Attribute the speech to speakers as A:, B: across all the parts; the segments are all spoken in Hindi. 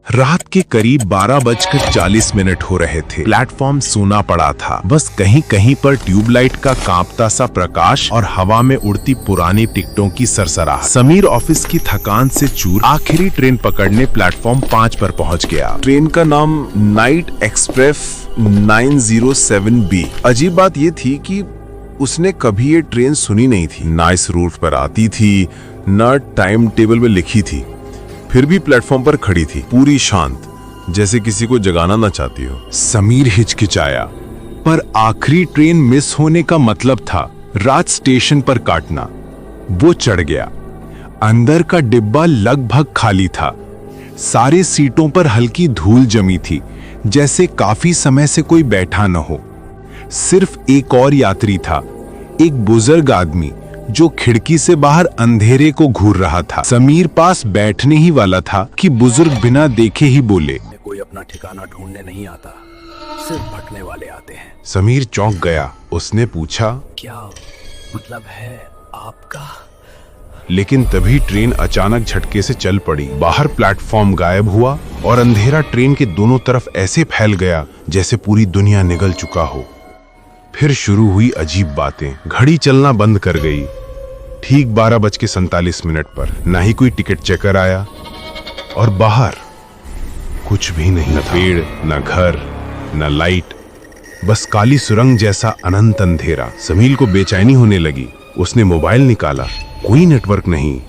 A: रात के करीब 12:40 हो रहे थे। प्लेटफॉर्म सूना पड़ा था। बस कहीं कहीं पर ट्यूबलाइट का कांपता सा प्रकाश और हवा में उड़ती पुरानी टिकटों की सरसराहट। समीर ऑफिस की थकान से चूर आखिरी ट्रेन पकड़ने प्लेटफॉर्म 5 पर पहुंच गया। ट्रेन का नाम नाइट एक्सप्रेस 907B। अजीब बात ये थी कि उसने कभी ये ट्रेन सुनी नहीं थी। ना इस रूट पर आती थी, न टाइम टेबल में लिखी थी। फिर भी प्लेटफॉर्म पर खड़ी थी, पूरी शांत, जैसे किसी को जगाना ना चाहती हो। समीर हिचकिचाया, पर आखिरी ट्रेन मिस होने का मतलब था रात स्टेशन पर काटना। वो चढ़ गया। अंदर का डिब्बा लगभग खाली था। सारे सीटों पर हल्की धूल जमी थी, जैसे काफी समय से कोई बैठा न हो। सिर्फ एक और यात्री था, एक बुजुर्ग आदमी जो खिड़की से बाहर अंधेरे को घूर रहा था। समीर पास बैठने ही वाला था कि बुजुर्ग बिना देखे ही बोले,
B: कोई अपना ठिकाना ढूंढने नहीं आता, सिर्फ भटकने वाले आते हैं।
A: समीर चौंक गया। उसने पूछा,
B: क्या मतलब है आपका?
A: लेकिन तभी ट्रेन अचानक झटके से चल पड़ी। बाहर प्लेटफॉर्म गायब हुआ और अंधेरा ट्रेन के दोनों तरफ ऐसे फैल गया जैसे पूरी दुनिया निगल चुका हो। फिर शुरू हुई अजीब बातें। घड़ी चलना बंद कर गई। ठीक 12:47 पर ना ही कोई टिकट चेकर आया और बाहर कुछ भी नहीं। न पेड़, न घर, न लाइट, बस काली सुरंग जैसा अनंत अंधेरा। समीर को बेचैनी होने लगी। उसने मोबाइल निकाला, कोई नेटवर्क नहीं,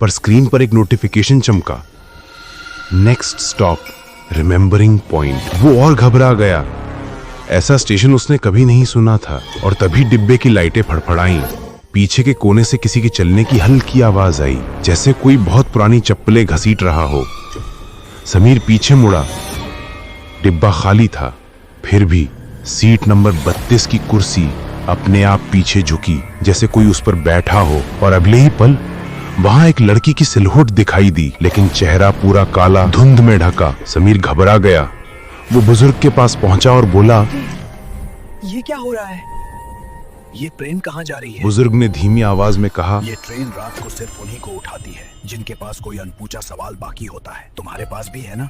A: पर स्क्रीन पर एक नोटिफिकेशन चमका, नेक्स्ट स्टॉप रिमेंबरिंग पॉइंट। वो और घबरा गया। ऐसा स्टेशन उसने कभी नहीं सुना था। और तभी डिब्बे की लाइटें फड़फड़ाईं। पीछे के कोने से किसी के चलने की हल्की आवाज आई, जैसे कोई बहुत पुरानी चप्पलें घसीट रहा हो। समीर पीछे मुड़ा। डिब्बा खाली था। फिर भी सीट नंबर 32 की कुर्सी अपने आप पीछे झुकी, जैसे कोई उस पर बैठा हो। और अगले ही पल वहां एक लड़की की सिलहुट दिखाई दी, लेकिन चेहरा पूरा काला, धुंध में ढका। समीर घबरा गया। वो बुजुर्ग के पास पहुंचा और बोला,
B: ये क्या हो रहा है? ये ट्रेन कहाँ जा रही है?
A: बुजुर्ग ने धीमी आवाज में कहा,
B: ये ट्रेन रात को सिर्फ उन्हीं को उठाती है जिनके पास कोई अनपूछा सवाल बाकी होता है। तुम्हारे पास भी है ना?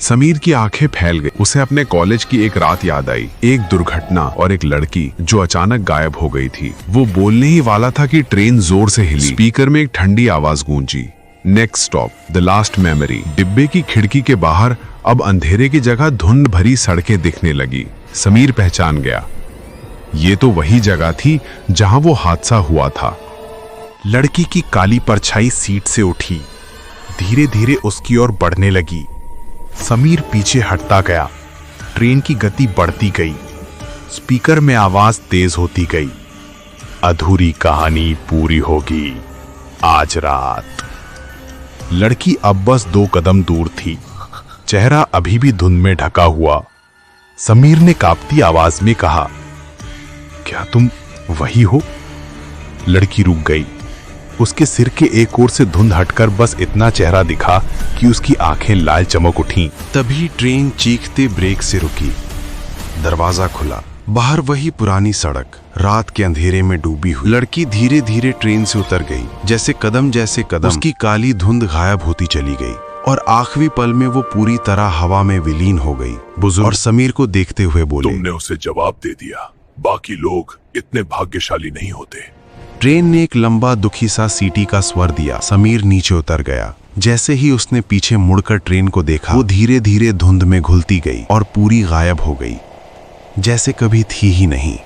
A: समीर की आंखें फैल गई। उसे अपने कॉलेज की एक रात याद आई, एक दुर्घटना और एक लड़की जो अचानक गायब हो गई थी। वो बोलने ही वाला था कि ट्रेन जोर से हिली। स्पीकर में एक ठंडी आवाज गूंजी, next stop the last memory. डिब्बे की खिड़की के बाहर अब अंधेरे की जगह धुंध भरी सड़कें दिखने लगी। समीर पहचान गया, ये तो वही जगह थी जहां वो हादसा हुआ था। लड़की की काली परछाई सीट से उठी, धीरे धीरे उसकी ओर बढ़ने लगी। समीर पीछे हटता गया। ट्रेन की गति बढ़ती गई। स्पीकर में आवाज तेज होती गई, अधूरी कहानी पूरी होगी आज रात। लड़की अब बस 2 कदम दूर थी, चेहरा अभी भी धुंध में ढका हुआ। समीर ने कांपती आवाज में कहा, क्या तुम वही हो? लड़की रुक गई। उसके सिर के एक ओर से धुंध हटकर बस इतना चेहरा दिखा कि उसकी आंखें लाल चमक उठीं। तभी ट्रेन चीखते ब्रेक से रुकी। दरवाजा खुला। बाहर वही पुरानी सड़क, रात के अंधेरे में डूबी हुई। लड़की धीरे धीरे ट्रेन से उतर गई। जैसे कदम उसकी काली धुंध गायब होती चली गई और आखिरी पल में वो पूरी तरह हवा में विलीन हो गई। बुजुर्ग और समीर को देखते हुए बोले,
C: तुमने उसे जवाब दे दिया। बाकी लोग इतने भाग्यशाली नहीं होते।
A: ट्रेन ने एक लंबा दुखी सा सीटी का स्वर दिया। समीर नीचे उतर गया। जैसे ही उसने पीछे मुड़कर ट्रेन को देखा, वो धीरे धीरे धुंध में घुलती गई और पूरी गायब हो गई, जैसे कभी थी ही नहीं।